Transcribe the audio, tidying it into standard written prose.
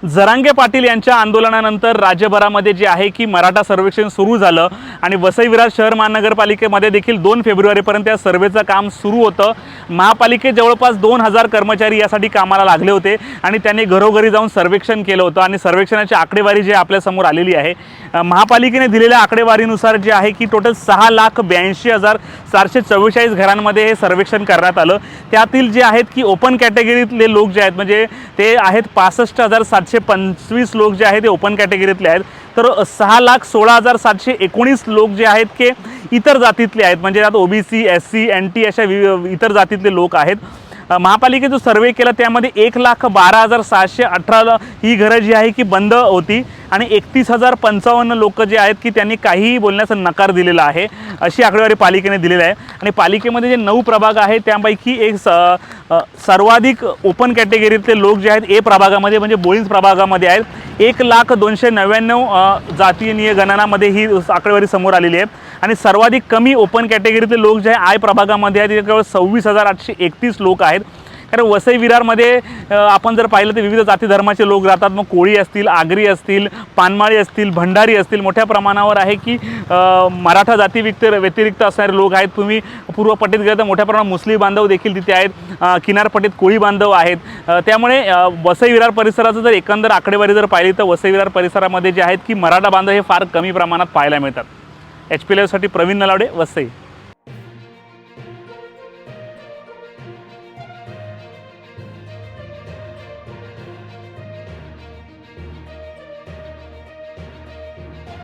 जरांगे पाटील यांच्या आंदोलनानंतर राज्यभरामध्ये जे आहे की मराठा सर्वेक्षण सुरू झालं आणि वसई विरार शहर महानगरपालिकेमध्ये देखील 2 फेब्रुवारीपर्यंत या सर्वेचं काम सुरू होतं। महापालिकेत जवळपास 2000 कर्मचारी यासाठी कामाला लागले होते आणि त्यांनी घरोघरी जाऊन सर्वेक्षण केलं होतं आणि सर्वेक्षणाची आकडेवारी जी आपल्यासमोर आलेली आहे, महापालिकेने दिलेल्या आकडेवारीनुसार जे आहे की टोटल 6,82,444 घरांमध्ये हे सर्वेक्षण करण्यात आलं। त्यातील जे आहेत की ओपन कॅटेगरीतले लोक जे आहेत म्हणजे ते आहेत 65,725 लोक जे आहेत ते ओपन कॅटेगरीतले आहेत, तर 6,16,719 लोक जे आहेत की इतर जातीतले आहेत म्हणजे त्यात ओबीसी, एससी, एनटी अशा इतर जातीतले लोक आहेत। महापालिकेने जो सर्वे केला त्यामध्ये 1,12,618 ही घरं जी आहे की बंद होती आणि 31,055 लोक जे आहेत की त्यांनी काहीही बोलण्याचा नकार दिलेला आहे, अशी आकडेवारी पालिकेने दिलेली आहे। आणि पालिकेमध्ये जे 9 प्रभाग आहेत त्यापैकी एक सर्वाधिक ओपन कॅटेगरीतले लोक जे आहेत ए प्रभागामध्ये म्हणजे बोळींज प्रभागामध्ये आहेत। 1,299 जातीय गणनामध्ये ही आकडेवारी समोर आलेली आहे आणि सर्वाधिक कमी ओपन कॅटेगरीतले लोक जे आय प्रभागामध्ये आहेत ते केवळ 26,831 लोक आहेत। कारण वसई विरारमध्ये आपण जर पाहिलं तर विविध जाती धर्माचे लोक राहतात, मग कोळी असतील, आगरी असतील, पानमाळी असतील, भंडारी असतील, मोठ्या प्रमाणावर आहे की मराठा जाती व्यतिरिक्त असणारे लोक आहेत। तुम्ही पूर्व पट्टीत गेलं तर मोठ्या प्रमाणात मुस्लिम बांधव देखील तिथे आहेत, किनारपट्टीत कोळी बांधव आहेत। त्यामुळे वसई विरार परिसराचं जर एकंदर आकडेवारी जर पाहिली तर वसई विरार परिसरामध्ये जे आहेत की मराठा बांधव हे फार कमी प्रमाणात पाहायला मिळतात। HP लाईव्हसाठी प्रवीण नलावडे, वसई।